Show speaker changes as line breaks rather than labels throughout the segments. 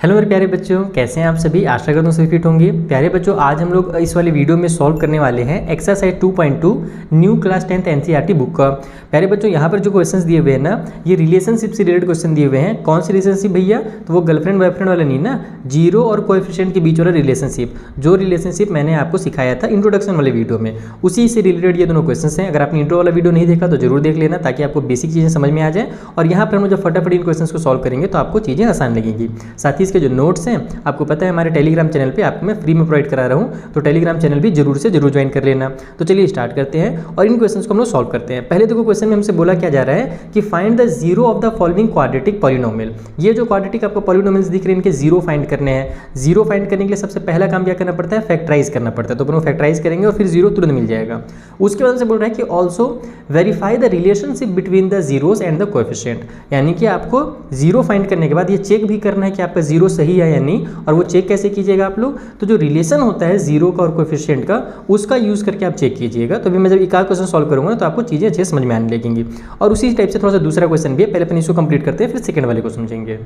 Hello मेरे प्यारे बच्चों, कैसे हैं आप सभी। आशा करता हूँ सभी फिट होंगे। प्यारे बच्चों, आज हम लोग इस वाले वीडियो में सॉल्व करने वाले हैं exercise 2.2 new class 10th NCERT book का। प्यारे बच्चों, यहाँ पर जो क्वेश्चंस दिए हुए हैं ना, ये रिलेशनशिप से रिलेटेड क्वेश्चन दिए हुए हैं। कौन सी रिलेशनशिप भैया? तो वो गर्लफ्रेंड बॉयफ्रेंड वाला नहीं ना, जीरो और कोएफिशिएंट के बीच वाला रिलेशनशिप, जो रिलेशनशिप मैंने आपको सिखाया था इंट्रोडक्शन वाले वीडियो में, उसी से रिलेटेड ये दोनों क्वेश्चन हैं। अगर आपने इंट्रो वाला वीडियो नहीं देखा तो जरूर देख लेना, ताकि आपको बेसिक चीज़ें समझ में आ जाए। और यहाँ पर हम जब फटाफट इन क्वेश्चन को सॉल्व करेंगे तो आपको चीज़ें आसान लगेंगी। साथ ही इसके जो नोट्स हैं, आपको पता है हमारे टेलीग्राम चैनल पे आपको मैं फ्री में प्रोवाइड करा रहा हूँ, तो टेलीग्राम चैनल भी जरूर से जरूर ज्वाइन कर लेना। तो चलिए स्टार्ट करते हैं और इन क्वेश्चंस को हम लोग सॉल्व करते हैं। पहले देखो, क्वेश्चन में हमसे बोला क्या जा रहा है कि find the zero of the following quadratic polynomial. ये जो क्वाड्रेटिक आपको पॉलिनोमियल्स दिख रहे हैं, इनके जीरो फाइंड करने हैं। जीरो फाइंड करने के लिए सबसे पहला काम क्या करना पड़ता है? फैक्टराइज करना पड़ता है। तो अपन फैक्टराइज करेंगे और फिर जीरो तुरंत मिल जाएगा। उसके बाद से बोल रहा है कि also verify the relationship between the zeros and the coefficient, यानी कि आपको जीरो फाइंड करने के बाद ये चेक भी करना है कि आपका जीरो सही है या नहीं। और वो चेक कैसे कीजिएगा आप लोग? तो जो रिलेशन होता है जीरो का और कोएफिशिएंट का, उसका यूज करके आप चेक कीजिएगा। तो अभी मैं जब एक आध क्वेश्चन सॉल्व करूंगा तो आपको चीजें अच्छे समझ में आने लगेंगी। और उसी टाइप से थोड़ा सा दूसरा क्वेश्चन भी है, पहले अपन इसको कंप्लीट करते हैं, फिर सेकंड वाले को समझेंगे।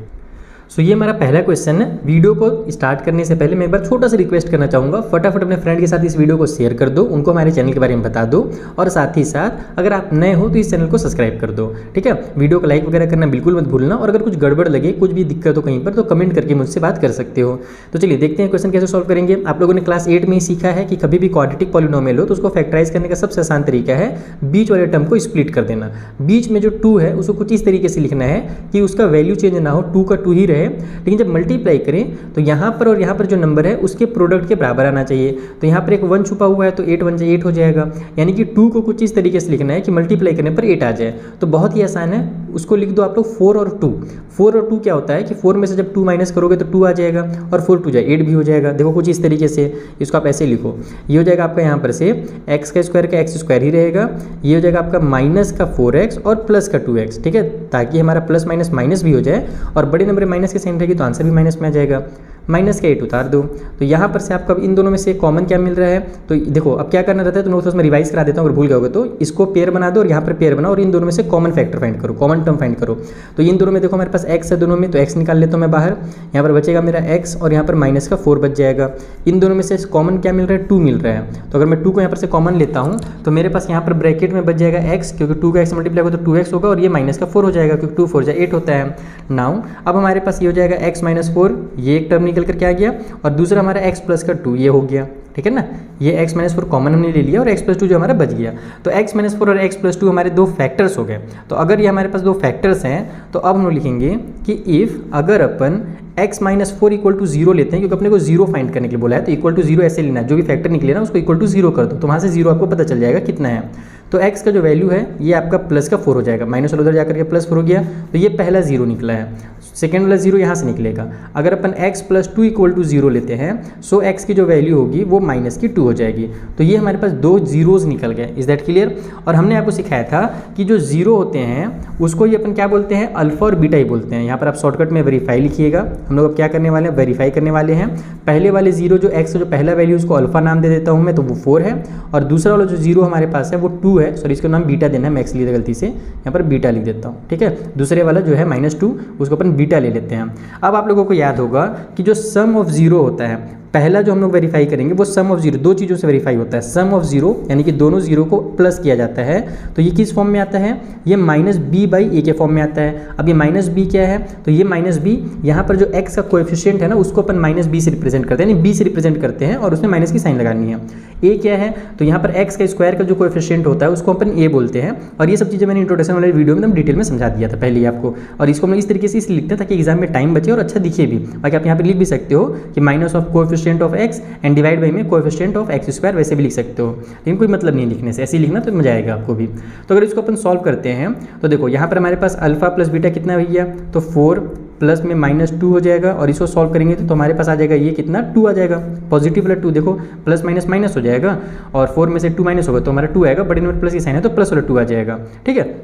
सो ये हमारा पहला क्वेश्चन है। वीडियो को स्टार्ट करने से पहले मैं एक बार छोटा सा रिक्वेस्ट करना चाहूँगा, फटाफट अपने फ्रेंड के साथ इस वीडियो को शेयर कर दो, उनको हमारे चैनल के बारे में बता दो। और साथ ही साथ अगर आप नए हो तो इस चैनल को सब्सक्राइब कर दो, ठीक है। वीडियो को लाइक वगैरह करना बिल्कुल मत भूलना। और अगर कुछ गड़बड़ लगे, कुछ भी दिक्कत हो कहीं पर, तो कमेंट करके मुझसे बात कर सकते हो। तो चलिए देखते हैं क्वेश्चन कैसे सॉल्व करेंगे। आप लोगों ने क्लास 8 में ही सीखा है कि कभी भी क्वाड्रेटिक पॉलिनोमियल हो तो उसको फैक्टराइज करने का सबसे आसान तरीका है बीच वाले टर्म को स्प्लिट कर देना। बीच में जो 2 है उसको कुछ इस तरीके से लिखना है कि उसका वैल्यू चेंज ना हो, 2 का 2 ही रहे, लेकिन जब मल्टीप्लाई करें तो यहाँ पर और यहाँ पर जो नंबर है उसके प्रोडक्ट के बराबर आना चाहिए। तो यहाँ पर एक 1 छुपा हुआ है, तो 8 1 8 हो जाएगा। यानी कि 2 को कुछ इस तरीके से लिखना है कि मल्टीप्लाई करने पर 8 आ जाए। तो बहुत ही आसान है, उसको लिख दो आप लोग 4 और 2। 4 और 2 क्या होता है कि 4 में से जब 2 माइनस करोगे तो 2 आ जाएगा, और 4 2 जाए 8 भी हो जाएगा। देखो कुछ इस तरीके से इसको आप ऐसे लिखो। ये हो जाएगा आपका यहाँ पर से एक्स का स्क्वायर ही रहेगा। ये हो जाएगा आपका माइनस का 4x और प्लस का 2x, ठीक है, ताकि हमारा प्लस माइनस माइनस भी हो जाए। और बड़े नंबर माइनस के साइन रहेगी तो आंसर भी माइनस में आ जाएगा। माइनस का 8 उतार दो। तो यहाँ पर से आपका इन दोनों में से कॉमन क्या मिल रहा है? तो देखो अब क्या करना रहता है, तो नोट्स में रिवाइज करा देता हूँ, अगर भूल गए तो इसको पेयर बना दो और यहाँ पर पेयर बनाओ और इन दोनों में से कॉमन फैक्टर फाइंड करो, कॉमन टर्म फाइंड करो। तो इन दोनों में देखो हमारे पास x है दोनों में, तो x निकाल लेता हूँ मैं बाहर। यहाँ पर बचेगा मेरा x और यहाँ पर माइनस का 4 बच जाएगा। इन दोनों में से कॉमन क्या मिल रहा है? 2 मिल रहा है। तो अगर मैं 2 को यहाँ पर से कॉमन लेता हूँ तो मेरे पास यहाँ पर ब्रैकेट में बच जाएगा x, क्योंकि 2 का x मल्टीप्लाई होगा तो 2x होगा, और ये माइनस का 4 हो जाएगा, क्योंकि 2 4 जा 8 होता है। नाउ अब हमारे पास ये हो जाएगा x माइनस 4, ये एक टर्म निकल कर क्या आ गया, और दूसरा हमारा x प्लस का 2 ये हो गया, ठीक है ना। ये x माइनस 4 कॉमन हमने ले लिया और x प्लस 2 जो हमारा बच गया। तो x माइनस 4 और x प्लस 2 हमारे दो फैक्टर्स हो गए। तो अगर ये हमारे पास दो फैक्टर्स हैं तो अब हम लोग लिखेंगे कि इफ़ अगर अपन x माइनस 4 इक्वल टू 0 लेते हैं, क्योंकि अपने को 0 फाइंड करने के लिए बोला है, तो इक्वल टू 0 ऐसे लेना, जो भी फैक्टर निकले ना उसको इक्वल टू 0 कर दो, तो वहाँ से 0 आपको पता चल जाएगा कितना है। तो x का जो वैल्यू है ये आपका प्लस का 4 हो जाएगा, माइनस वाला उधर जाकर के प्लस 4 हो गया। तो ये पहला 0 निकला है, सेकेंड वाला 0 यहाँ से निकलेगा। अगर अपन x प्लस 2 इक्वल टू 0 लेते हैं, सो x की जो वैल्यू होगी वो माइनस की 2 हो जाएगी। तो ये हमारे पास दो जीरोज निकल गए। Is that clear? और हमने आपको सिखाया था कि जो 0 होते हैं उसको ये अपन क्या बोलते हैं? अल्फा और बीटा ही बोलते हैं। यहाँ पर आप शॉर्टकट में वेरीफाई लिखिएगा। हम लोग अब क्या करने वाले हैं? वेरीफाई करने वाले हैं। पहले वाले 0 जो x का जो पहला वैल्यू उसको अल्फा नाम दे देता हूँ मैं, तो वो 4 है। और दूसरा वाला जो 0 हमारे पास है वो 2 है, सॉरी इसका नाम बीटा देना है, मैं x लिया गलती से, यहाँ पर बीटा लिख देता हूँ, ठीक है। दूसरे वाला जो है -2 उसको अपन बीटा ले लेते हैं। अब आप लोगों को याद होगा कि जो सम ऑफ 0 होता है, पहला जो हम लोग वेरीफाई करेंगे वो सम ऑफ 0 दो चीज़ों से वेरीफाई होता है। सम ऑफ 0 यानी कि दोनों 0 को प्लस किया जाता है, तो ये किस फॉर्म में आता है? ये -b/a के फॉर्म में आता है। अब ये -b क्या है? तो ये -b यहाँ पर जो x का कोएफिशिएंट है ना उसको अपन -b से रिप्रेजेंट करते हैं, यानी b से रिप्रेजेंट करते हैं और उसमें माइनस की साइन लगानी है। a क्या है? तो यहाँ पर x का स्क्वायर का जो कोएफिशिएंट होता है उसको अपन a बोलते हैं। और ये सब चीज़ें मैंने इंट्रोडक्शन वाले वीडियो में एकदम डिटेल में समझा दिया था पहले ही आपको। और इसको हम इस तरीके से इसलिए लिखते हैं ताकि एग्जाम में टाइम बचे और अच्छा दिखे भी। बाकी आप यहाँ पर लिख भी सकते हो कि minus of coefficient of x and divide by में कोएफिशिएंट ऑफ x स्क्वायर, वैसे भी लिख सकते हो, लेकिन कोई मतलब नहीं लिखने से, ऐसे ही लिखना तो मजा आएगा आपको भी। तो अगर इसको अपन सॉल्व करते हैं तो देखो यहाँ पर हमारे पास अल्फा प्लस बीटा कितना भैया? तो 4 प्लस में -2 हो जाएगा। और इसको सॉल्व करेंगे तो हमारे पास आ जाएगा ये कितना? 2 आ जाएगा, पॉजिटिव वाला 2। देखो प्लस माइनस माइनस हो जाएगा और 4 में से 2 माइनस होगा तो हमारा 2 आएगा, बड़े नंबर प्लस की साइन है तो प्लस वाला 2 आ जाएगा, ठीक है।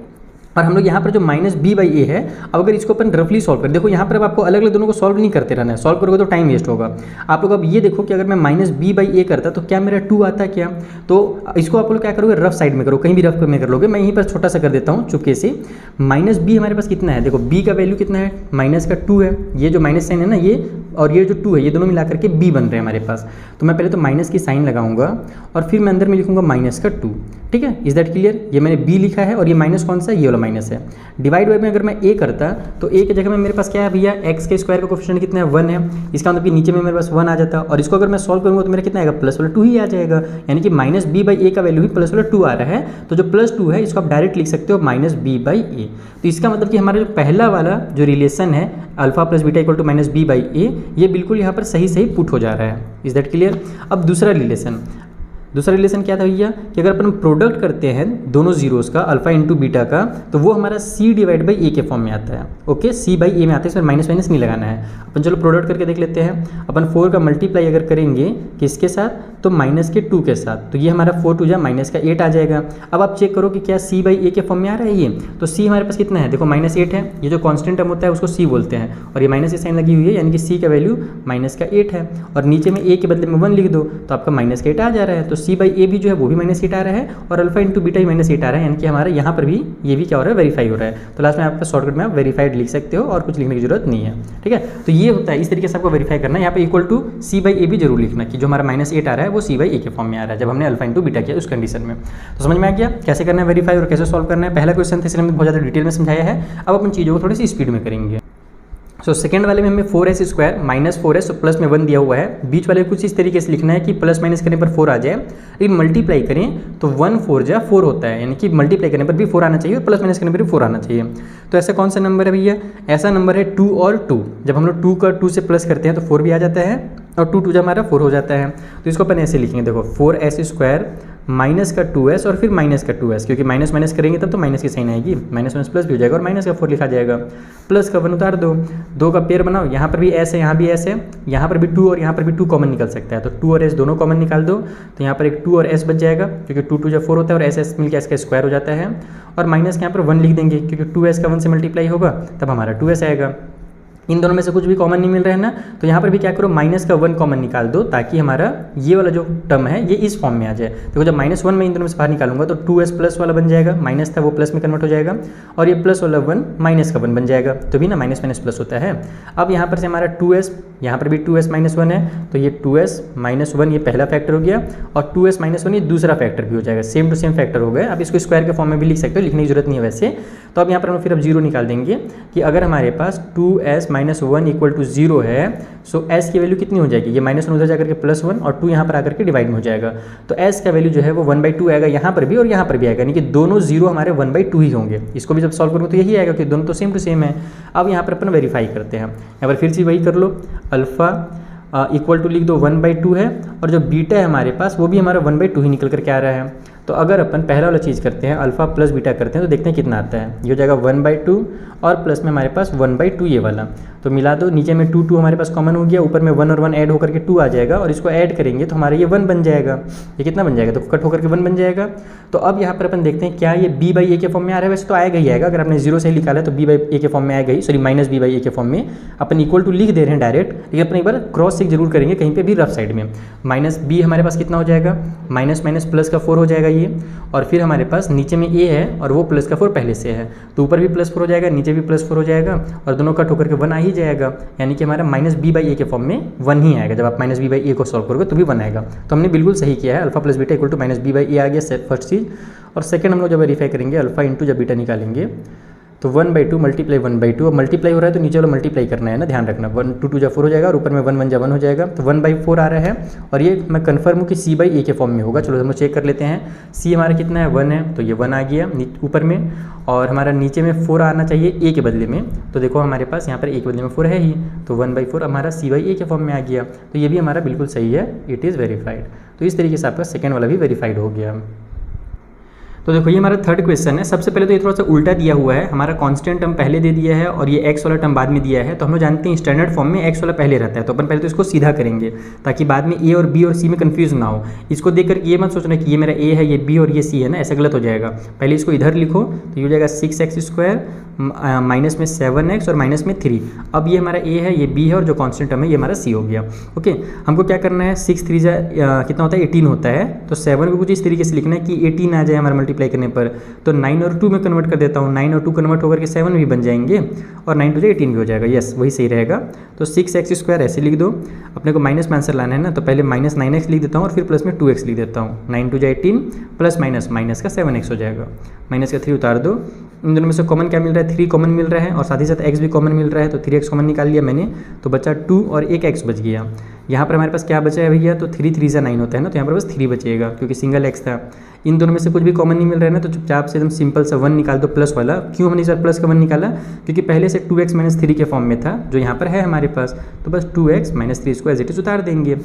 और हम लोग यहाँ पर जो -b/a है, अब अगर इसको अपन रफली सॉल्व करें, देखो यहाँ पर अब आपको अलग अलग दोनों को सॉल्व नहीं करते रहना है, सॉल्व करोगे तो टाइम वेस्ट होगा। आप लोग अब ये देखो कि अगर मैं -b/a करता तो क्या मेरा 2 आता क्या? तो इसको आप लोग क्या करोगे? रफ साइड में करो, कहीं भी रफ में कर लोगे। मैं यहीं पर छोटा सा कर देता हूँ चुपके से। -b हमारे पास कितना है? देखो b का वैल्यू कितना है? -2 है। ये जो माइनस साइन है ना, ये और ये जो 2 है ये दोनों मिला करके b बन रहे हैं हमारे पास। तो मैं पहले तो माइनस की साइन लगाऊंगा और फिर मैं अंदर में लिखूंगा माइनस का 2। ठीक है, इज दैट क्लियर? ये मैंने b लिखा है और ये माइनस कौन सा है, ये वाला माइनस है। डिवाइड बाय में अगर मैं a करता तो a की जगह में मेरे पास क्या है भैया, x के स्क्वायर का कोफिशिएंट कितना है, 1 है। इसका मतलब कि नीचे में मेरे पास 1 आ जाता और इसको अगर मैं सॉल्व करूंगा तो मेरा कितना आएगा, प्लस वाला 2 ही आ जाएगा। यानी कि माइनस b बाई a का वैल्यू ही प्लस वाला 2 आ रहा है। तो जो प्लस 2 है इसको आप डायरेक्ट लिख सकते हो माइनस b बाई a। तो इसका मतलब कि हमारा जो पहला वाला जो रिलेशन है alpha plus beta equal to minus b by a, ये बिल्कुल यहाँ पर सही सही पुट हो जा रहा है। Is that clear? अब दूसरा रिलेशन क्या था भैया कि अगर अपन प्रोडक्ट करते हैं दोनों जीरोस का, अल्फा इंटू बीटा का, तो वो हमारा c डिवाइड बाई a के फॉर्म में आता है। ओके, c बाई a में आता है, इसमें माइनस माइनस नहीं लगाना है। अपन चलो प्रोडक्ट करके देख लेते हैं। अपन 4 का मल्टीप्लाई अगर करेंगे किसके साथ, तो माइनस के 2 के साथ, तो ये हमारा 4 2 जा माइनस का 8 आ जाएगा। अब आप चेक करो कि क्या c बाई a के फॉर्म में आ रहा है ये, तो c हमारे पास कितना है, देखो माइनस 8 है। ये जो कॉन्स्टेंट टर्म होता है उसको c बोलते हैं और ये माइनस की साइन लगी हुई है, यानी कि c का वैल्यू माइनस का 8 है। और नीचे में a के बदले में 1 लिख दो तो आपका माइनस का 8 आ जा रहा है। तो c बाई a भी जो है वो भी माइनस 8 आ रहा है और अल्फा इंटू बीटा ही माइनस 8 आ रहा है, यानी कि हमारा यहाँ पर भी ये भी क्या हो रहा है, वेरीफाई हो रहा है। तो लास्ट में आपका शॉर्टकट में आप वेरीफाइड लिख सकते हो और कुछ लिखने की जरूरत नहीं है। ठीक है, तो ये होता है, इस तरीके से आपको वेरीफाई करना है। यहाँ पे इक्वल टू सी बाई ए भी जरूर लिखना कि जो हमारा माइनस 8 आ रहा है वो सी बाई ए के फॉर्म में आ रहा है जब हमने अल्फा इंटू बीटा किया उस कंडीशन में। तो समझ में आ गया कैसे करना है वेरीफाई और कैसे सॉल्व करना है। पहला क्वेश्चन था इसलिए हमने बहुत ज़्यादा डिटेल में समझाया है। अब अपन चीज़ों को थोड़ी सी स्पीड में करेंगे। सो सेकंड वाले में हमें 4s स्क्वायर माइनस 4s तो प्लस में 1 दिया हुआ है। बीच वाले कुछ इस तरीके से लिखना है कि प्लस माइनस करने पर 4 आ जाए, लेकिन मल्टीप्लाई करें तो 1 4 जा 4 होता है, यानी कि मल्टीप्लाई करने पर भी 4 आना चाहिए और प्लस माइनस करने पर भी 4 आना चाहिए। तो ऐसा कौन सा नंबर है भैया, ऐसा नंबर है 2 और 2। जब हम लोग 2 का 2 से प्लस करते हैं तो 4 भी आ जाता है और 2 2 जब हमारा 4 हो जाता है। तो इसको अपन ऐसे लिखेंगे, देखो 4s स्क्वायर माइनस का 2s और फिर माइनस का 2s, क्योंकि माइनस माइनस करेंगे तब तो माइनस की साइन आएगी, माइनस माइनस प्लस भी हो जाएगा और माइनस का 4 लिखा जाएगा। प्लस का 1 उतार दो, 2 का पेयर बनाओ, यहाँ पर भी s है यहाँ भी s है, यहाँ पर भी 2 और यहाँ पर भी 2 कॉमन निकल सकता है। तो 2 और s दोनों कॉमन निकाल दो, तो यहाँ पर एक 2 और s बच जाएगा क्योंकि 2 2 जब 4 होता है और s मिलकर s का स्क्वायर हो जाता है। और माइनस के यहाँ पर 1 लिख देंगे क्योंकि 2s का 1 से मल्टीप्लाई होगा तब हमारा 2s आएगा। इन दोनों में से कुछ भी कॉमन नहीं मिल रहा है ना, तो यहाँ पर भी क्या करो, माइनस का 1 कॉमन निकाल दो ताकि हमारा ये वाला जो टर्म है ये इस फॉर्म में आ जाए। देखो जब -1 मैं इन दोनों में से बाहर निकालूंगा तो 2s प्लस वाला बन जाएगा, माइनस था वो प्लस में कन्वर्ट हो जाएगा और ये प्लस वाला 1 माइनस का 1 बन जाएगा। तो भी ना माइनस माइनस प्लस होता है। अब यहाँ पर से हमारा 2s, यहाँ पर भी 2s माइनस 1 है, तो ये 2s माइनस 1 ये पहला फैक्टर हो गया और 2s माइनस 1 ये दूसरा फैक्टर भी हो जाएगा, सेम टू सेम फैक्टर हो गया। अब इसको स्क्वायर के फॉर्म में भी लिख सकते हो, लिखने की जरूरत नहीं है वैसे। तो अब यहाँ पर हम फिर अब 0 निकाल देंगे कि अगर हमारे पास 2s माइनस 1 इक्वल टू 0 है, सो s की वैल्यू कितनी हो जाएगी, ये -1 उधर जाकर के +1 और 2 यहाँ पर आकर के डिवाइड में हो जाएगा। तो s का वैल्यू जो है वो 1/2 आएगा यहाँ पर भी और यहाँ पर भी आएगा, यानी कि दोनों 0 हमारे 1/2 ही होंगे। इसको भी जब सॉल्व करूँगा तो यही आएगा कि दोनों तो सेम टू सेम है। अब यहाँ पर अपन वेरीफाई करते हैं, यहाँ पर फिर से वही कर लो, अल्फा इक्वल टू लिख दो 1/2 है और जो बीटा है हमारे पास वो भी हमारा 1/2 ही निकल कर के आ रहा है। तो अगर अपन पहला वाला चीज़ करते हैं अल्फा प्लस बीटा करते हैं तो देखते हैं कितना आता है। ये हो जाएगा 1/2 और प्लस में हमारे पास 1/2 ये वाला, तो मिला दो, नीचे में 2 2 हमारे पास कॉमन हो गया, ऊपर में 1 और 1 ऐड होकर के 2 आ जाएगा और इसको ऐड करेंगे तो हमारा ये 1 बन जाएगा। ये कितना बन जाएगा, तो कट होकर के 1 बन जाएगा। तो अब यहाँ पर अपन देखते हैं क्या ये b/a के फॉर्म में आ रहा है, वैसे तो आएगा ही आएगा, अगर आपने 0 से ही निकाला है तो b/a के फॉर्म में आएगा ही, सॉरी माइनस b/a के फॉर्म में। अपन इक्वल टू लिख दे रहे हैं डायरेक्ट, लेकिन अपन एक बार क्रॉस चेक जरूर करेंगे कहीं पे भी रफ साइड में। माइनस b हमारे पास कितना हो जाएगा, माइनस माइनस प्लस का 4 हो जाएगा ये, और फिर हमारे पास नीचे में a है और वो प्लस का 4 पहले से है, तो ऊपर भी +4 हो जाएगा, नीचे भी +4 हो जाएगा और दोनों कट होकर के 1 आ ही जाएगा, यानी कि हमारा -b/a के फॉर्म में 1 ही आएगा। जब आप -b/a को सॉल्व करोगे तो भी 1 आएगा। तो हमने बिल्कुल सही किया है, alpha plus beta equal to -b/a आ गया फर्स्ट चीज़। और सेकंड हम लोग जब वेरीफाई करेंगे अल्फा इंटू जब बीटा निकालेंगे तो 1/2 मल्टीप्लाई 1/2, अब मल्टीप्लाई हो रहा है तो नीचे वाला मल्टीप्लाई करना है ना, ध्यान रखना। 1 2 2 जा 4 हो जाएगा और ऊपर में 1 1 जा 1 हो जाएगा, तो 1/4 आ रहा है। और ये मैं कन्फर्म हूँ कि c/a के फॉर्म में होगा। चलो हम लोग चेक कर लेते हैं, c हमारा कितना है 1 है, तो ये 1 आ गया ऊपर में, और हमारा नीचे में 4 आना चाहिए a के बदले में। तो देखो हमारे पास यहाँ पर a के बदले में 4 है ही, तो 1/4 हमारा c/a के फॉर्म में आ गया। तो ये भी हमारा बिल्कुल सही है, इट इज़ वेरीफाइड। तो इस तरीके से आपका सेकेंड वाला भी वेरीफाइड हो गया। तो देखो ये हमारा थर्ड क्वेश्चन है। सबसे पहले तो ये थोड़ा सा उल्टा दिया हुआ है, हमारा कांस्टेंट टर्म पहले दे दिया है और ये x वाला टर्म बाद में दिया है। तो हम लोग जानते हैं स्टैंडर्ड फॉर्म में x वाला पहले रहता है, तो अपन पहले तो इसको सीधा करेंगे ताकि बाद में a और b और c में कंफ्यूज ना हो। इसको देखकर ये मत सोचना कि ये मेरा a है, ये b और ये c है ना, ऐसा गलत हो जाएगा। पहले इसको इधर लिखो तो ये हो जाएगा 6x स्क्वायर माइनस में 7x और माइनस में 3। अब ये हमारा a है, ये b है और जो कांस्टेंट टर्म है ये हमारा c हो गया। ओके, हमको क्या करना है, 6 3 कितना होता है 18 होता है, तो 7 को कुछ इस तरीके से लिखना है कि 18 आ जाए हमारा मल्टीप्लाई करने पर, तो 9 और 2 में कन्वर्ट कर देता हूँ, 9 और 2 कन्वर्ट होकर के 7 भी बन जाएंगे और 9 2 18 भी हो जाएगा। यस, वही सही रहेगा। तो 6x² ऐसे लिख दो, अपने को माइनस में आंसर लाना है ना, तो पहले माइनस 9x लिख देता हूँ और फिर प्लस में 2x लिख देता हूँ। 9 2 18 प्लस माइनस, माइनस का 7x हो जाएगा, माइनस का 3 उतार दो। इन दोनों में से कॉमन क्या मिल रहा है, 3 कॉमन मिल रहा है और साथ ही साथ x भी कॉमन मिल रहा है, तो 3x कॉमन निकाल लिया मैंने, तो बचा 2 और एक x बच गया। यहाँ पर हमारे पास क्या बचा है भैया, तो 3 3 9 होता है ना, तो यहाँ पर बस 3 बचेगा क्योंकि सिंगल x था। इन दोनों में से कुछ भी कॉमन नहीं मिल रहा है ना, तो चुपचाप से एकदम सिंपल सा 1 निकाल दो प्लस वाला। क्यों हमने इस बार प्लस का 1 निकाला, क्योंकि पहले से 2x - 3 के फॉर्म में था जो यहाँ पर है हमारे पास, तो बस 2x - 3 इसको एज इट इज उतार देंगे।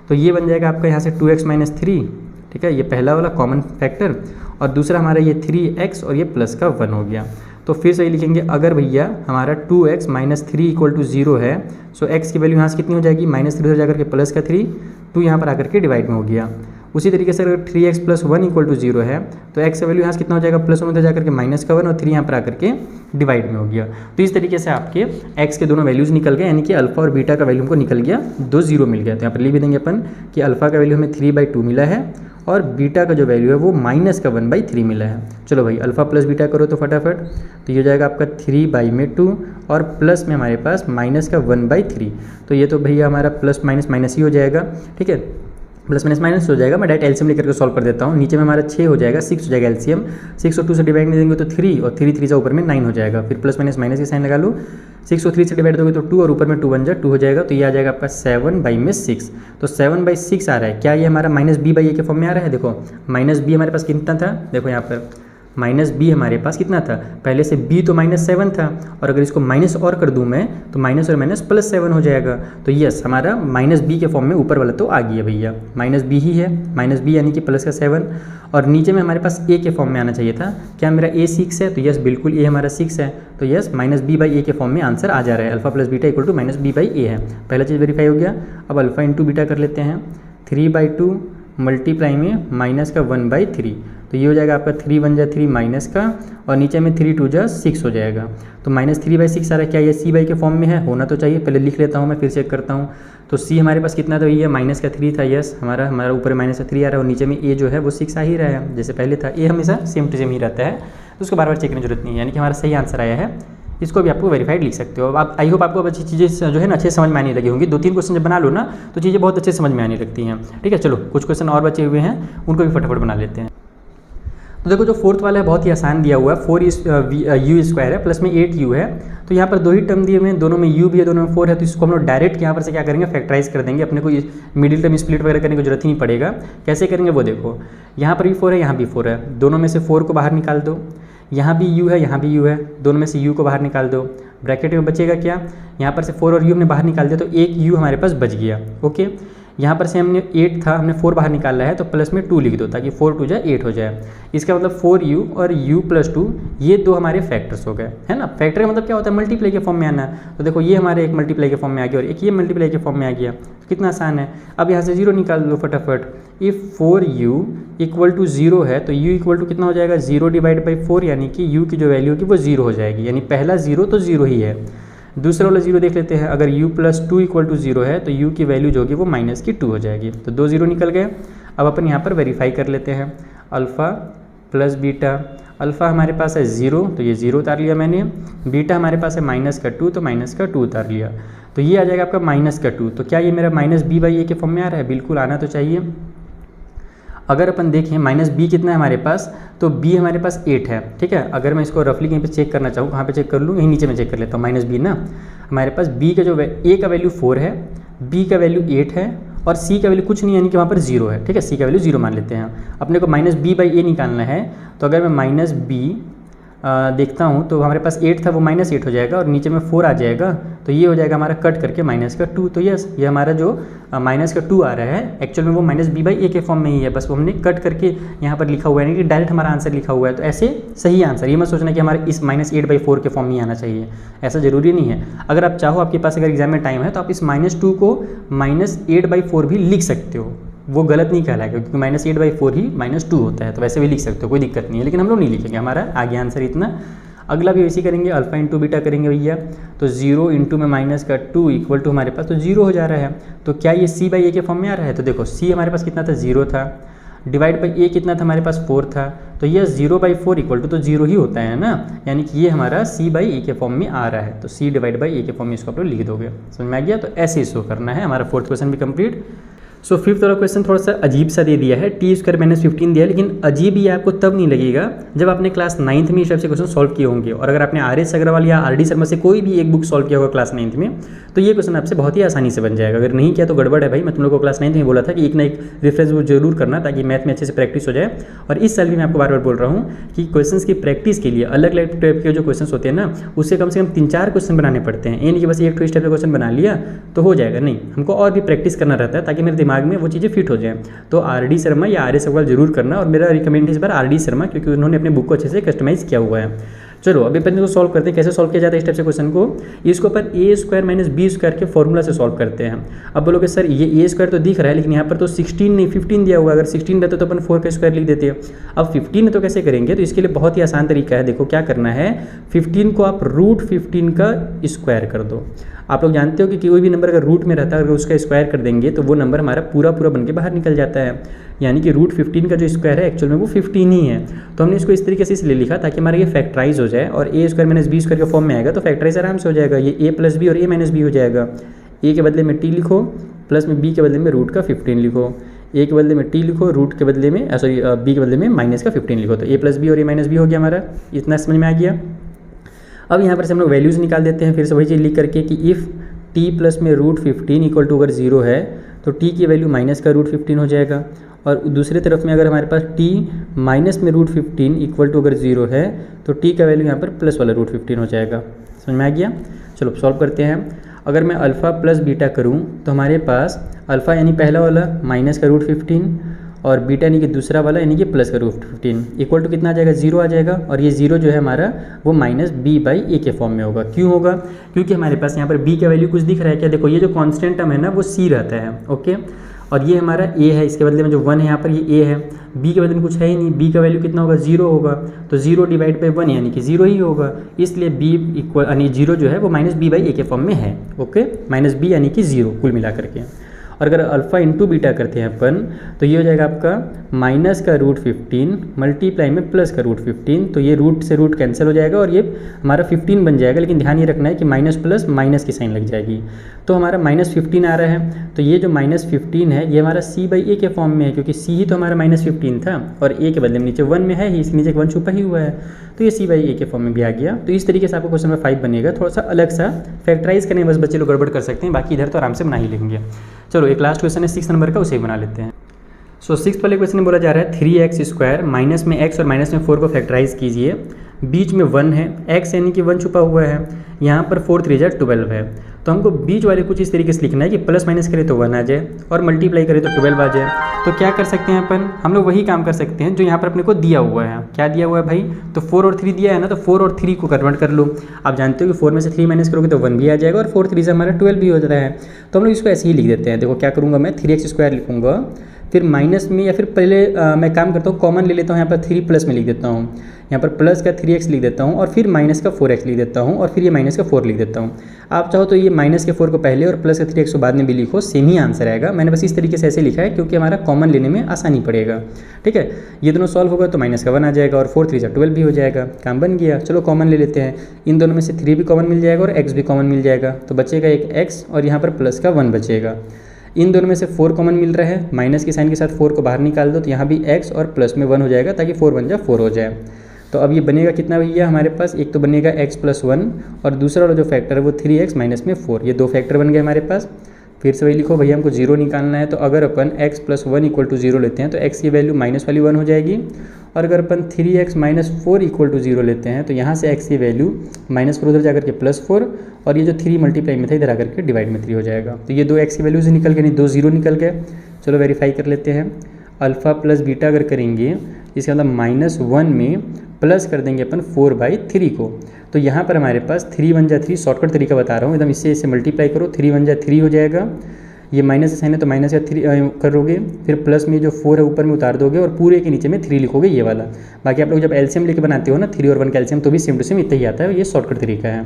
तो ये बन जाएगा आपका यहाँ से 2x - 3, ठीक है, ये पहला वाला कॉमन फैक्टर, और दूसरा हमारा ये 3x और ये प्लस का 1 हो गया। तो फिर से ये लिखेंगे, अगर भैया हमारा 2x - 3 = 0 है, सो x की वैल्यू यहाँ से कितनी हो जाएगी, -3 हो जाकर के प्लस का 3, 2 यहाँ पर आकर के डिवाइड में हो गया। उसी तरीके से अगर 3x + 1 = 0 है, तो x का वैल्यू यहाँ से कितना हो जाएगा, प्लस में जाकर के -1 और 3 यहाँ पर आकर के डिवाइड में हो गया। तो इस तरीके से आपके x के दोनों वैल्यूज़ निकल गए, यानी कि अल्फा और बीटा का वैल्यू को निकल गया, 2 0 मिल गया। तो यहाँ पर लिख भी देंगे अपन कि अल्फा का वैल्यू हमें 3/2 मिला है और बीटा का जो वैल्यू है वो -1/3 मिला है। चलो भाई अल्फा प्लस बीटा करो तो फटाफट, तो ये हो जाएगा आपका 3/2 और प्लस में हमारे पास -1/3। तो ये तो भैया हमारा प्लस माइनस माइनस ही हो जाएगा, ठीक है, प्लस माइनस माइनस हो जाएगा। मैं डायरेक्ट एलसीएम लेकर के सॉल्व कर देता हूँ। नीचे में हमारा 6 हो जाएगा, 6 हो जाएगा एलसीएम, 6 और 2 से डिवाइड नहीं देंगे तो 3 और 3 3 से ऊपर में 9 हो जाएगा। फिर प्लस माइनस माइनस की साइन लगा लो, 6 और 3 से डिवाइड दोगे तो 2 और ऊपर में 2 बन जाए 2 हो जाएगा। तो ये आ जाएगा आपका 7/6। तो 7/6 आ रहा है, क्या ये हमारा -b/a के फॉर्म में आ रहा है। देखो -b हमारे पास कितना था, देखो यहाँ पर -b हमारे पास कितना था, पहले से b तो -7 था, और अगर इसको माइनस और कर दूं मैं तो माइनस और माइनस +7 हो जाएगा। तो यस, हमारा -b के फॉर्म में ऊपर वाला तो आ गया भैया, -b ही है, -b यानी कि प्लस का 7, और नीचे में हमारे पास a के फॉर्म में आना चाहिए था। क्या मेरा a 6 है, तो यस बिल्कुल a हमारा 6 है, तो यस -b/a के फॉर्म में आंसर आ जा रहा है। अल्फा प्लस बीटा = -b/a है, पहला चीज़ वेरीफाई हो गया। अब अल्फा इंटू बीटा कर लेते हैं, 3/2 मल्टीप्लाई में -1/3, तो ये हो जाएगा आपका 3 1 जा 3 माइनस का, और नीचे में 3 2 जा 6 हो जाएगा। तो -3/6 आ रहा है, क्या ये c/, के फॉर्म में है, होना तो चाहिए। पहले लिख लेता हूँ मैं, फिर चेक करता हूँ। तो c हमारे पास कितना था भैया, -3 था, यस हमारा ऊपर -3 आ रहा है, और नीचे में a जो है वो 6 आ ही रहा है जैसे पहले था। a हमेशा सेम टू सेम ही रहता है, तो उसको बार बार चेक करने की जरूरत नहीं है, यानी कि हमारा सही आंसर आया है। इसको भी आपको वेरीफाइड लिख सकते हो। आप आई होप आपको अच्छी चीज़ें जो है ना अच्छे समझ में आने लगी होंगी। 2-3 क्वेश्चन जब बना लो ना तो चीज़ें बहुत अच्छे समझ में आने लगती हैं, ठीक है। चलो कुछ क्वेश्चन और बचे हुए हैं, उनको भी फटाफट बना लेते हैं। तो देखो जो फोर्थ वाला है बहुत ही आसान दिया हुआ है, 4u² है प्लस में 8u है। तो यहाँ पर 2 ही टर्म दिए हुए हैं, दोनों में u भी है, दोनों में 4 है, तो इसको हम लोग डायरेक्ट यहाँ पर से क्या करेंगे, फैक्टराइज कर देंगे। अपने को मिडिल टर्म स्प्लिट वगैरह करने की जरूरत ही नहीं पड़ेगा। कैसे करेंगे वो देखो, यहाँ पर भी 4 है, यहाँ भी 4 है, दोनों में से 4 को बाहर निकाल दो। यहाँ भी u है, यहाँ भी u है, दोनों में से u को बाहर निकाल दो। ब्रैकेट में बचेगा क्या, यहाँ पर से 4 और u हमने बाहर निकाल दिया, तो एक u हमारे पास बच गया। ओके, यहाँ पर से हमने 8 था, हमने 4 बाहर निकालना है, तो प्लस में 2 लिख दो ताकि 4 2 जा 8 हो जाए। इसका मतलब 4u और u + 2 ये 2 हमारे फैक्टर्स हो गए, है ना। फैक्टर का मतलब क्या होता है, मल्टीप्लाई के फॉर्म में आना। तो देखो ये हमारे एक मल्टीप्लाई के फॉर्म में आ गया और एक ये मल्टीप्लाई के फॉर्म में आ गया, तो कितना आसान है। अब यहाँ से 0 निकाल लो फटाफट। इफ़ 4u = 0 है तो u = कितना हो जाएगा, 0/4, यानी कि u की जो वैल्यू होगी वो 0 हो जाएगी, यानी पहला 0 तो 0 ही है। दूसरा वाला 0 देख लेते हैं, अगर u + 2 = 0 है तो u की वैल्यू जो होगी वो -2 हो जाएगी। तो 2 0 निकल गए। अब अपन यहाँ पर वेरीफाई कर लेते हैं, अल्फ़ा प्लस बीटा। अल्फ़ा हमारे पास है 0, तो ये 0 उतार लिया मैंने। बीटा हमारे पास है -2, तो -2 उतार लिया। तो ये आ जाएगा आपका -2। तो क्या ये मेरा -b/a के फॉर्म में आ रहा है, बिल्कुल आना तो चाहिए। अगर अपन देखें -b कितना है हमारे पास, तो b हमारे पास 8 है, ठीक है। अगर मैं इसको रफली कहीं पे चेक करना चाहूँ, कहाँ पे चेक कर लूँ, यहीं नीचे में चेक कर लेता हूँ। -b ना, हमारे पास b का जो a का वैल्यू 4 है, b का वैल्यू 8 है और c का वैल्यू कुछ नहीं, यानी कि वहाँ पर 0 है, ठीक है। c का वैल्यू 0 मान लेते हैं। अपने को -b/a निकालना है, तो अगर मैं -b देखता हूँ तो हमारे पास 8 था, वो -8 हो जाएगा और नीचे में 4 आ जाएगा, तो ये हो जाएगा हमारा कट करके -2। तो यस, ये हमारा जो -2 आ रहा है एक्चुअल में वो -b/a के फॉर्म में ही है, बस वो हमने कट करके यहाँ पर लिखा हुआ है, यानी कि डायरेक्ट हमारा आंसर लिखा हुआ है। तो ऐसे सही आंसर, ये मत सोचना कि हमारे इस -8/4 के फॉर्म में आना चाहिए, ऐसा ज़रूरी नहीं है। अगर आप चाहो, आपके पास अगर एग्जाम में टाइम है, तो आप इस -2 को -8/4 भी लिख सकते हो, वो गलत नहीं कहलाएगा, क्योंकि -8/4 ही -2 होता है, तो वैसे भी लिख सकते हो, कोई दिक्कत नहीं है। लेकिन हम लोग नहीं लिखेंगे, हमारा आगे आंसर इतना। अगला भी वैसे करेंगे, अल्फा इंटू बीटा करेंगे भैया, तो 0 इंटू में -2 इक्वल टू हमारे पास तो 0 हो जा रहा है। तो क्या ये c/a के फॉर्म में आ रहा है, तो देखो c हमारे पास कितना था, 0 था, डिवाइड बाई a कितना था हमारे पास, 4 था, तो ये 0/4 इक्वल टू तो 0 ही होता है ना, यानी कि ये हमारा c/a के फॉर्म में आ रहा है, तो c/a के फॉर्म में इसको आप लोग लिख दोगे। समझ में आ गया? तो ऐसे ही शो करना है। हमारा फोर्थ क्वेश्चन भी कंप्लीट। सो फिफ्थ वाला क्वेश्चन थोड़ा सा अजीब सा दे दिया है, t² - 15 दिया है, लेकिन अजीब ये आपको तब नहीं लगेगा जब आपने क्लास 9th में इस टाइप से क्वेश्चन सॉल्व किए होंगे। और अगर आपने RS अग्रवाल या RD शर्मा से कोई भी एक बुक सॉल्व किया होगा क्लास 9th में, तो ये क्वेश्चन आपसे बहुत ही आसानी से बन जाएगा। अगर नहीं किया तो गड़बड़ है भाई। मैं तुम लोग को क्लास 9th में बोला था कि एक ना एक रेफरेंस बुक जरूर करना, ताकि मैथ में अच्छे से प्रैक्टिस हो जाए। और इस साल भी मैं आपको बार बार बोल रहा हूँ कि क्वेश्चन की प्रैक्टिस के लिए अलग अलग टाइप के जो क्वेश्चन होते हैं ना, उससे कम से कम 3-4 क्वेश्चन बनाने पड़ते हैं। ये नहीं कि बस एक इस टाइप का क्वेश्चन बना लिया तो हो जाएगा, नहीं, हमको और भी प्रैक्टिस करना रहता है ताकि मेरे दिमाग में वो चीज़ें फिट हो जाए। तो RD शर्मा या RS अग्रवाल जरूर करना, और मेरा रिकमेंड है इस बार RD शर्मा, क्योंकि उन्होंने अपने बुक को अच्छे से कस्टमाइज़ किया हुआ है। चलो अभी अपन इसको सॉल्व करते हैं। कैसे सॉल्व किया जाता है इस टाइप से क्वेश्चन को? इसको अपन a² - b² के फॉर्मूला से सॉल्व करते हैं। अब बोलोगे सर ये a² तो दिख रहा है, लेकिन यहाँ पर तो 16 नहीं 15 दिया हुआ है। अगर 16 रहता तो अपन 4 का स्क्वायर लिख देते हैं। अब 15 तो कैसे करेंगे? तो इसके लिए बहुत ही आसान तरीका है। देखो क्या करना है, 15 को आप √15 का स्क्वायर कर दो। आप लोग जानते हो कि कोई भी नंबर अगर रूट में रहता है, अगर उसका स्क्वायर कर देंगे तो वो नंबर हमारा पूरा बन के बाहर निकल जाता है। यानी कि √15 का जो स्क्वायर है एक्चुअल में वो 15 ही है। तो हमने इसको इस तरीके से इसलिए लिखा ताकि हमारा ये फैक्टराइज हो जाए, और a² - b² के फॉर्म में आएगा तो फैक्टराइज आराम से हो जाएगा। ये a + b और a - b हो जाएगा। a के बदले में t लिखो, प्लस में b के बदले में √15 लिखो, a के बदले में t लिखो, रूट के बदले में b के बदले में -15 लिखो। तो a + b और a - b हो गया हमारा। इतना समझ में आ गया। अब यहाँ पर से हम लोग वैल्यूज़ निकाल देते हैं, फिर से वही चीज़ लिख करके कि इफ़ t प्लस में √15 इक्वल टू अगर 0 है तो t की वैल्यू माइनस का √15 हो जाएगा। और दूसरी तरफ में अगर हमारे पास t माइनस में √15 इक्वल टू अगर 0 है तो t का वैल्यू यहाँ पर प्लस वाला √15 हो जाएगा। समझ में आ गया? चलो सॉल्व करते हैं। अगर मैं अल्फ़ा प्लस बीटा करूँ तो हमारे पास अल्फ़ा यानी पहला वाला माइनस का √15 और बीटा यानी कि दूसरा वाला यानी कि प्लस का √15 इक्वल टू कितना आ जाएगा? 0 आ जाएगा। और ये 0 जो है हमारा वो -b/a के फॉर्म में होगा। क्यों होगा? क्योंकि हमारे पास यहाँ पर b का वैल्यू कुछ दिख रहा है क्या? देखो ये जो कांस्टेंट टर्म है ना वो c रहता है, ओके। और ये हमारा a है, इसके बदले में जो 1 है यहाँ पर ये a है। b के बदले में कुछ है ही नहीं, b का वैल्यू कितना होगा? 0 होगा। तो 0/1 यानी कि 0 ही होगा, इसलिए b इक्वल यानी 0 जो है वो -b/a के फॉर्म में है, ओके। -b यानी कि 0 कुल मिला करके। और अगर अल्फ़ा इंटू बीटा करते हैं अपन तो ये हो जाएगा आपका माइनस का √15 मल्टीप्लाई में प्लस का √15। तो ये रूट से रूट कैंसिल हो जाएगा और ये हमारा 15 बन जाएगा। लेकिन ध्यान ये रखना है कि माइनस प्लस माइनस की साइन लग जाएगी, तो हमारा -15 आ रहा है। तो ये जो -15 है ये हमारा c/a के फॉर्म में है, क्योंकि c ही तो हमारा -15 था और a के बदले में नीचे 1 में है ही, इसके नीचे 1 छुपा ही हुआ है, तो ये c/a के फॉर्म में भी आ गया। तो इस तरीके से आपको क्वेश्चन नंबर 5 बनेगा। थोड़ा सा अलग सा फैक्टराइज करने में बस बच्चे लोग गड़बड़ कर सकते हैं, बाकी इधर तो आराम से बना ही लेंगे। चलो एक लास्ट क्वेश्चन है 6 नंबर का, उसे ही बना लेते हैं। सो 6 वाले क्वेश्चन में बोला जा रहा है 3x² माइनस में x और माइनस में 4 को फैक्टराइज कीजिए। बीच में 1 है, x यानी कि 1 छुपा हुआ है, यहाँ पर 4 3 जा 12 है। तो हमको बीच वाले कुछ इस तरीके से लिखना है कि प्लस माइनस करें तो 1 आ जाए और मल्टीप्लाई करें तो 12 आ जाए। तो क्या कर सकते हैं अपन? हम लोग वही काम कर सकते हैं जो यहाँ पर अपने को दिया हुआ है। क्या दिया हुआ है भाई? तो 4 और 3 दिया है ना, तो 4 और 3 को कन्वर्ट कर लो। आप जानते हो कि 4 में से 3 माइनस करोगे तो 1 भी आ जाएगा और 4 3 से हमारा 12 भी हो जाता है। तो हम लोग इसको ऐसे ही लिख देते हैं। देखो क्या करूँगा मैं, 3x² लिखूँगा, फिर माइनस में या फिर पहले मैं काम करता हूँ कॉमन ले लेता हूँ, यहाँ पर 3 प्लस में लिख देता हूँ, यहाँ पर प्लस का 3x लिख देता हूँ और फिर माइनस का 4x लिख देता हूँ और फिर ये माइनस का 4 लिख देता हूँ। आप चाहो तो ये माइनस के 4 को पहले और प्लस का 3x को बाद में भी लिखो, सेम ही आंसर आएगा। मैंने बस इस तरीके से ऐसे लिखा है क्योंकि हमारा कॉमन लेने में आसानी पड़ेगा, ठीक है। ये दोनों सॉल्व होगा तो माइनस का 1 आ जाएगा और 4 3 जा 12 भी हो जाएगा, काम बन गया। चलो कॉमन ले लेते हैं, इन दोनों में से 3 भी कॉमन मिल जाएगा और x भी कॉमन मिल जाएगा, तो बचेगा एक x और यहाँ पर प्लस का 1 बचेगा। इन दोनों में से 4 कॉमन मिल रहा है, माइनस की साइन के साथ 4 को बाहर निकाल दो तो यहाँ भी x और प्लस में 1 हो जाएगा ताकि 4 बन जाए 4 हो जाए। तो अब ये बनेगा कितना भैया हमारे पास? एक तो बनेगा x + 1 और दूसरा वाला जो फैक्टर है वो 3x माइनस में 4, ये 2 फैक्टर बन गए हमारे पास। फिर से वही लिखो भैया, हमको 0 निकालना है, तो अगर अपन x + 1 = 0 लेते हैं तो x की वैल्यू माइनस वाली 1 हो जाएगी। और अगर अपन 3x - 4 = 0 लेते हैं तो यहाँ से x की वैल्यू -4 उधर जाकर के +4 और ये जो 3 मल्टीप्लाई में था इधर आकर के डिवाइड में 3 हो जाएगा। तो ये 2 x की वैल्यूज निकल गए, नहीं 2 0 निकल गए। चलो वेरीफाई कर लेते हैं। अल्फ़ा प्लस बीटा अगर करेंगे इसका मतलब -1 में प्लस कर देंगे अपन 4/3 को, तो यहाँ पर हमारे पास 3 1 जा 3, शॉर्टकट तरीका बता रहा हूँ एकदम, इससे मल्टीप्लाई करो, 3 1 जा 3 हो जाएगा। ये माइनस का साइन है तो माइनस का 3 करोगे, फिर प्लस में जो 4 है ऊपर में उतार दोगे और पूरे के नीचे में 3 लिखोगे ये वाला। बाकी आप लोग जब एलसीएम लेके बनाते हो ना 3 और 1 का एलसीएम तो भी सेम टू सेम इतना ही आता है, ये शॉर्टकट तरीका है।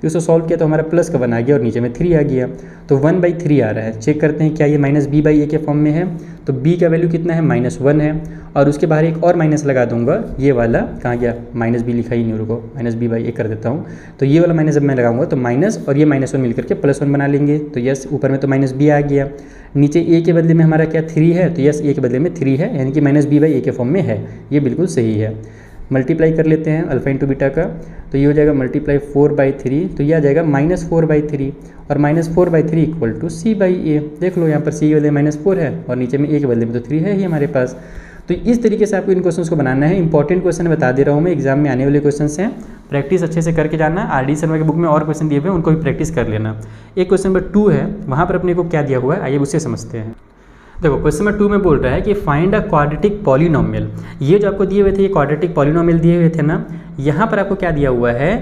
तो उसको सॉल्व किया तो हमारा प्लस का 1 आ गया और नीचे में 3 आ गया, तो 1/3 आ रहा है। चेक करते हैं क्या ये -b/a के फॉर्म में है, तो b का वैल्यू कितना है, -1 है, और उसके बाहर एक और माइनस लगा दूंगा, ये वाला कहाँ गया, -b लिखा ही नहीं, रुको -b/a कर देता हूँ। तो ये वाला माइनस जब मैं लगाऊंगा तो माइनस और ये -1 मिल करके +1 बना लेंगे, तो यस ऊपर में तो -b आ गया, नीचे a के बदले में हमारा क्या 3 है, तो यस a के बदले में 3 है, यानी कि -b/a के फॉर्म में है, ये बिल्कुल सही है। मल्टीप्लाई कर लेते हैं अल्फा इंटू बीटा का, तो ये हो जाएगा मल्टीप्लाई 4/3, तो ये आ जाएगा -4/3, और -4/3 इक्वल टू c/a। देख लो यहाँ पर c के बदले -4 है और नीचे में a के बदले में तो 3 है ही हमारे पास। तो इस तरीके से आपको इन क्वेश्चंस को बनाना है। इंपॉर्टेंट क्वेश्चन बता दे रहा हूँ मैं, एग्जाम में आने वाले क्वेश्चंस हैं, प्रैक्टिस अच्छे से करके जाना। RD शर्मा के बुक में और क्वेश्चन दिए हुए हैं, उनको भी प्रैक्टिस कर लेना। एक क्वेश्चन नंबर 2 है, वहाँ पर अपने को क्या दिया हुआ है, आइए उससे समझते हैं। देखो क्वेश्चन नंबर 2 में बोल रहा है कि फाइंड अ क्वाड्रेटिक पॉलिनोमियल। ये जो आपको दिए हुए थे, ये क्वाड्रेटिक पॉलिनोमियल दिए हुए थे ना, यहाँ पर आपको क्या दिया हुआ है,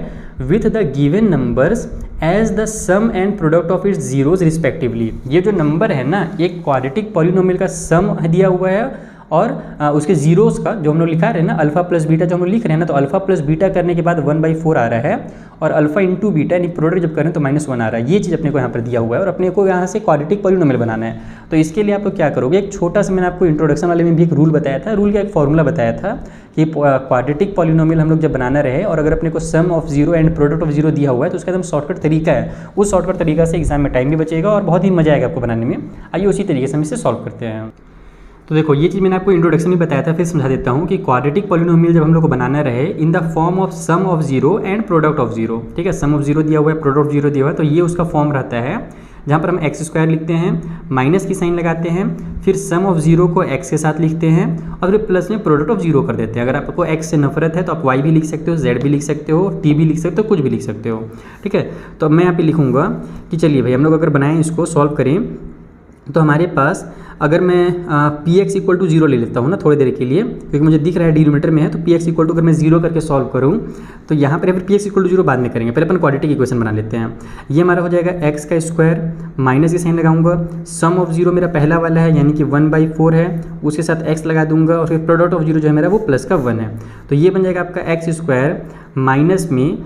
with the given numbers as the sum and product of its zeros respectively. ये जो नंबर है ना, एक क्वाड्रेटिक पॉलिनोमियल का सम दिया हुआ है और उसके जीरोस का जो हम लोग लिखा रहे हैं ना, अल्फा प्लस बीटा जो हम लोग लिख रहे हैं ना, तो अल्फा प्लस बीटा करने के बाद 1/4 आ रहा है, और अल्फा इंटू बीटा यानी प्रोडक्ट जब करें तो -1 आ रहा है। ये चीज़ अपने को यहाँ पर दिया हुआ है और अपने को यहाँ से क्वाड्रेटिक पॉलिनोमियल बनाना है। तो इसके लिए आप लोग क्या करोगे, एक छोटा सा मैंने आपको इंट्रोडक्शन वाले में भी एक रूल बताया था, रूल का एक फॉर्मूला बताया था कि क्वाड्रेटिक पॉलिनोमियल हम लोग जब बनाना रहे और अगर अपने को sum of zero and product of zero दिया हुआ है तो उसका एकदम शॉर्टकट तरीका है। उस शॉर्टकट तरीका से एग्जाम में टाइम भी बचेगा और बहुत ही मजा आएगा आपको बनाने में। आइए उसी तरीके से हम इसे सॉल्व करते हैं। तो देखो ये चीज़ मैंने आपको इंट्रोडक्शन में बताया था, फिर समझा देता हूँ कि क्वाड्रेटिक पॉलिनोमियल जब हम लोग को बनाना रहे in the form of sum of zero and product of zero, ठीक है, सम ऑफ जीरो दिया हुआ है, प्रोडक्ट ऑफ जीरो दिया हुआ है, तो ये उसका फॉर्म रहता है जहाँ पर हम x² लिखते हैं, माइनस की साइन लगाते हैं, फिर सम ऑफ जीरो को x के साथ लिखते हैं और फिर प्लस में प्रोडक्ट ऑफ जीरो कर देते हैं। अगर आपको x से नफरत है तो आप y भी लिख सकते हो, z भी लिख सकते हो, t भी लिख सकते हो, कुछ भी लिख सकते हो, ठीक है। तो मैं यहाँ पे लिखूँगा कि चलिए भाई हम लोग अगर बनाएं, इसको सॉल्व करें, तो हमारे पास अगर मैं px इक्वल टू 0 ले लेता हूँ ना थोड़ी देर के लिए, क्योंकि मुझे दिख रहा है डिनोमिनेटर में है, तो px इक्वल टू अगर मैं 0 करके सॉल्व करूँ तो यहाँ पर फिर px इक्वल टू 0 बाद में करेंगे, पहले अपन क्वाड्रेटिक इक्वेशन बना लेते हैं। ये हमारा हो जाएगा x², माइनस की साइन लगाऊंगा, सम ऑफ जीरो मेरा पहला वाला है यानी कि 1/4 है, उसके साथ x लगा दूंगा और फिर प्रोडक्ट ऑफ जीरो जो है मेरा वो प्लस का 1 है, तो ये बन जाएगा आपका x² माइनस में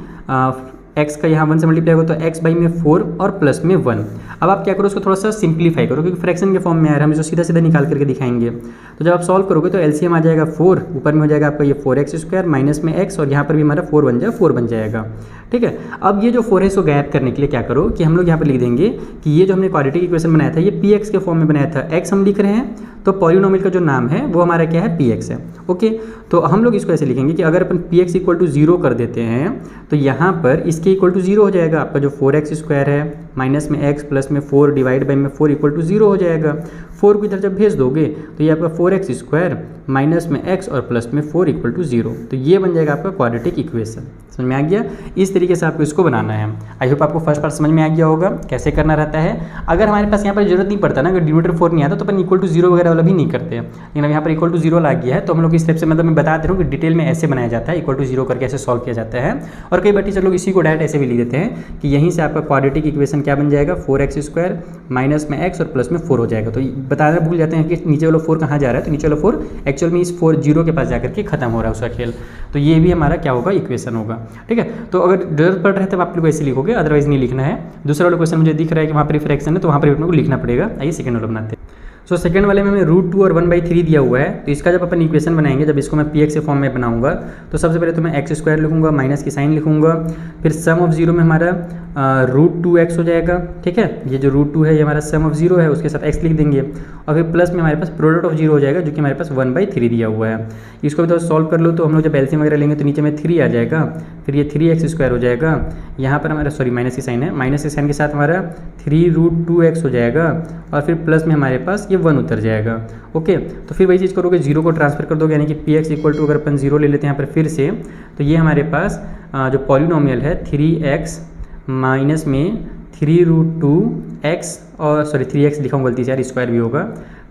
x का यहाँ 1 से मल्टीप्लाई होगा तो x/4 और प्लस में 1। अब आप क्या करो, उसको थोड़ा सा सिंप्लीफाई करो क्योंकि फ्रैक्शन के फॉर्म में आ रहा है, हम इसको सीधा सीधा निकाल करके दिखाएंगे। तो जब आप सॉल्व करोगे तो एलसीएम आ जाएगा 4, ऊपर में हो जाएगा आपका ये 4x² माइनस में x और यहाँ पर भी हमारा 4 बन जाएगा, ठीक है। अब ये जो 4 है इसको गायब करने के लिए क्या करो कि हम लोग यहाँ पर लिख देंगे कि ये जो हमने क्वाड्रेटिक इक्वेशन बनाया था ये px के फॉर्म में बनाया था, x हम लिख रहे हैं तो पॉलिनोमियल का जो नाम है वो हमारा क्या है, px है, ओके। तो हम लोग इसको ऐसे लिखेंगे कि अगर अपन px इक्वल टू 0 कर देते हैं तो यहाँ पर इसके इक्वल टू 0 हो जाएगा, आपका जो 4x² है माइनस में x प्लस में 4 डिवाइड बाई में 4 इक्वल टू 0 हो जाएगा। 4 को इधर जब भेज दोगे तो ये आपका 4x² माइनस में x और प्लस में 4 इक्वल टू 0, तो ये बन जाएगा आपका क्वाड्रेटिक इक्वेशन। समझ में आ गया, इस तरीके से आपको इसको बनाना है। आई होप आपको फर्स्ट पार्ट समझ में आ गया होगा कैसे करना रहता है। अगर हमारे पास यहाँ पर जरूरत नहीं पड़ता ना, अगर डिनोमिनेटर 4 नहीं आता तो अपन इक्वल टू 0 वगैरह वाला भी नहीं करते हैं, लेकिन अब यहाँ पर इक्वल टू 0 ला गया है तो हम लोग इस स्टेप से मतलब मैं बता दे रहा हूँ कि डिटेल में ऐसे बनाया जाता है, इक्वल टू 0 करके ऐसे सॉल्व किया जाता है। और कई बार टीचर लोग इसी को डायरेक्ट ऐसे भी लिख देते हैं कि यहीं से आपका क्वाड्रेटिक इक्वेशन क्या बन जाएगा, 4x² माइनस में x और प्लस में 4 हो जाएगा। तो बताना भूल जाते हैं कि नीचे वाला 4 कहाँ जा रहा है, तो नीचे वाला 4 एक्चुअल में इस 0 के पास जाकर के खत्म हो रहा है उसका खेल, तो ये भी हमारा क्या होगा, इक्वेशन होगा, ठीक है। तो अगर जरूरत पड़ रहा है तब आप लोग ऐसे लिखोगे, अदरवाइज नहीं लिखना है। दूसरा वाला क्वेश्चन मुझे दिख रहा है कि वहाँ पर फ्रैक्शन है तो वहाँ पर अपने को लिखना पड़ेगा। आइए सेकंड वाला बनाते हैं। सो सेकंड वाले में हमें √2 और 1/3 दिया हुआ है, तो इसका जब अपन इक्वेशन बनाएंगे, जब इसको मैं px के फॉर्म में बनाऊंगा तो सबसे पहले तो मैं x² लिखूंगा, माइनस की साइन लिखूंगा, फिर सम ऑफ जीरो में हमारा √2x हो जाएगा, ठीक है। ये जो √2 है ये हमारा सम ऑफ जीरो है, उसके साथ x लिख देंगे और फिर प्लस में हमारे पास प्रोडक्ट ऑफ जीरो हो जाएगा जो कि हमारे पास 1/3 दिया हुआ है। इसको भी तो सॉल्व कर लो तो हम लोग जब एलसीएम वगैरह लेंगे तो नीचे में 3 आ जाएगा, फिर ये 3x² हो जाएगा, यहाँ पर हमारा सॉरी माइनस की साइन है, माइनस की साइन के साथ हमारा 3√2x हो जाएगा और फिर प्लस में हमारे पास ये 1 उतर जाएगा, ओके। तो फिर वही चीज़ करोगे, 0 को ट्रांसफर कर दोगे, यानी कि px इक्वल टू अगर अपन 0 ले लेते हैं यहाँ पर फिर से, तो ये हमारे पास जो पॉलिनोमियल है 3x माइनस में 3√2x और सॉरी 3x लिखा हूँ गलती से यार, स्क्वायर भी होगा,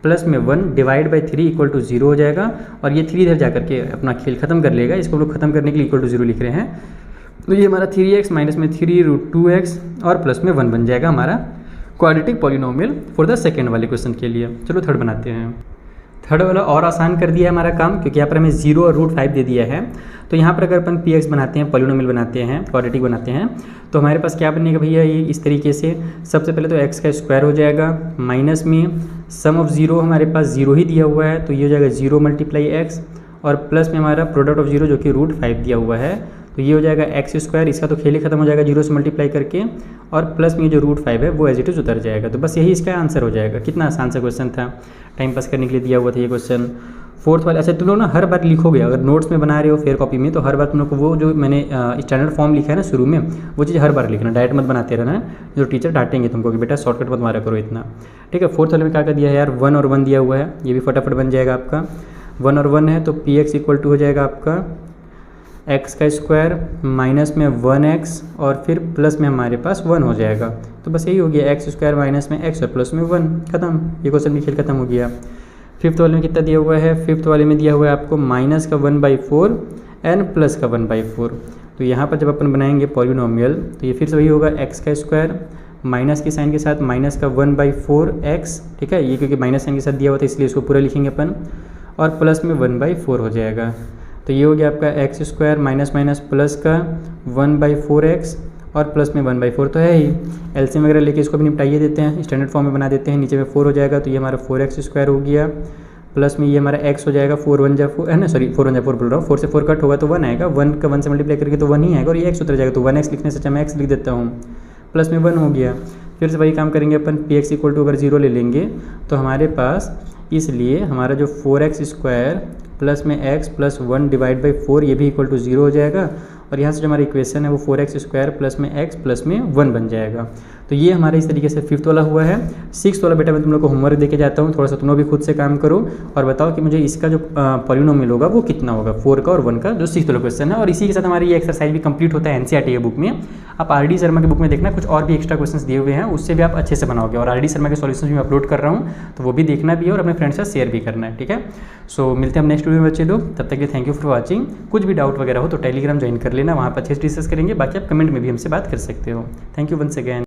प्लस में 1 डिवाइड बाई 3 इक्वल टू 0 हो जाएगा और ये 3 इधर जाकर के अपना खेल खत्म कर लेगा। इसको हम लोग खत्म करने के लिए इक्वल टू 0 लिख रहे हैं, तो ये हमारा 3x माइनस में 3√2x और प्लस में 1 बन जाएगा हमारा quadratic polynomial for the second वाले क्वेश्चन के लिए। चलो थर्ड बनाते हैं। थर्ड वाला और आसान कर दिया है हमारा काम, क्योंकि यहाँ पर हमें 0 और √5 दे दिया है। तो यहाँ पर अगर अपन px बनाते हैं, पॉलिनोमियल बनाते हैं, क्वाड्रेटिक बनाते हैं, तो हमारे पास क्या बनेगा भैया, ये इस तरीके से। सबसे पहले तो x का स्क्वायर हो जाएगा, माइनस में सम ऑफ 0 हमारे पास 0 ही दिया हुआ है, तो ये हो जाएगा 0 × x, और प्लस में हमारा प्रोडक्ट ऑफ 0 जो कि √5 दिया हुआ है, तो ये हो जाएगा x स्क्वायर। इसका तो खेल ही खत्म हो जाएगा 0 से मल्टीप्लाई करके, और प्लस में जो √5 है वो एज इट इज उतर जाएगा। तो बस यही इसका आंसर हो जाएगा। कितना आसान सा क्वेश्चन था, टाइम पास करने के लिए दिया हुआ था ये क्वेश्चन। फोर्थ वाला, अच्छा तुम लोग ना हर बार लिखोगे, अगर नोट्स में बना रहे हो फेयर कॉपी में, तो हर बार तुम लोग को वो जो मैंने स्टैंडर्ड फॉर्म लिखा है ना शुरू में, वो चीज़ हर बार लिखना, डायरेक्ट मत बनाते रहना, जो टीचर डांटेंगे तुमको कि बेटा शॉर्टकट मत मारा करो इतना, ठीक है। फोर्थ वाले में क्या कर दिया है यार, 1 और 1 दिया हुआ है, ये भी फटाफट बन जाएगा आपका। 1 और 1 है तो px इक्वल टू हो जाएगा आपका x का स्क्वायर माइनस में 1x, और फिर प्लस में हमारे पास 1 हो जाएगा। तो बस यही हो गया, x स्क्वायर माइनस में x और प्लस में 1, खत्म, ये क्वेश्चन भी खेल खत्म हो गया। फिफ्थ वाले में कितना दिया हुआ है, फिफ्थ वाले में दिया हुआ है आपको माइनस का 1/4 एन प्लस का 1/4। तो यहाँ पर जब अपन बनाएंगे पॉलिनोमियल, तो ये फिर से वही होगा, x का स्क्वायर माइनस के साइन के साथ माइनस का 1/4x, ठीक है, ये क्योंकि माइनस साइन के साथ दिया हुआ था इसलिए इसको पूरा लिखेंगे अपन, और प्लस में 1/4 हो जाएगा। तो ये हो गया आपका x square minus minus plus का 1/4x, और प्लस में 1/4 तो है ही। एलसीएम वगैरह लेके इसको भी निपटाइए देते हैं, स्टैंडर्ड फॉर्म में बना देते हैं। नीचे में 4 हो जाएगा, तो ये हमारा 4x स्क्वायर हो गया, प्लस में ये हमारा x हो जाएगा 4 1 जा 4 है ना, सॉरी 4 1 जा 4 बोल रहा हूँ, 4 से 4 कट होगा तो 1 आएगा, 1 का 1 से मल्टीप्लाई करके तो 1 ही आएगा, और ये x उतर जाएगा, तो 1x लिखने से अच्छा मैं x लिख देता हूँ, प्लस में 1 हो गया। फिर से वही काम करेंगे अपन, px इक्वल टू अगर 0 ले लेंगे तो हमारे पास, इसलिए हमारा जो 4x स्क्वायर प्लस में x प्लस 1/4 ये भी इक्वल टू 0 हो जाएगा, और यहाँ से जो हमारी इक्वेशन है वो 4x स्क्वायर प्लस में x प्लस में 1 बन जाएगा। तो ये हमारे इस तरीके से फिफ्थ वाला हुआ है। सिक्स्थ वाला बेटा मैं तुम लोग को होमवर्क देके जाता हूँ, थोड़ा सा तुम लोग भी खुद से काम करो और बताओ कि मुझे इसका जो पॉलिनोमियल होगा वो कितना होगा, 4 का और 1 का, जो सिक्स्थ वाला क्वेश्चन है। और इसी के साथ हमारी ये एक्सरसाइज भी कंप्लीट होता है एनसीईआरटी के बुक में। आप आरडी शर्मा के बुक में देखना, कुछ और भी एक्स्ट्रा क्वेश्चंस दिए हुए हैं, उससे भी आप अच्छे से बनाओगे। और आरडी शर्मा के सॉल्यूशंस भी मैं अपलोड कर रहा हूँ, तो वो भी देखना भी है और अपने फ्रेंड्स से शेयर भी करना है, ठीक है। सो मिलते हैं हम नेक्स्ट वीडियो में बच्चे लोग, तब तक के थैंक यू फॉर वॉचिंग। कुछ भी डाउट वगैरह हो तो टेलीग्राम ज्वाइन कर लेना, वहाँ पर अच्छे से डिस्कस करेंगे, बाकी आप कमेंट में भी हमसे बात कर सकते हो। Thank you once again.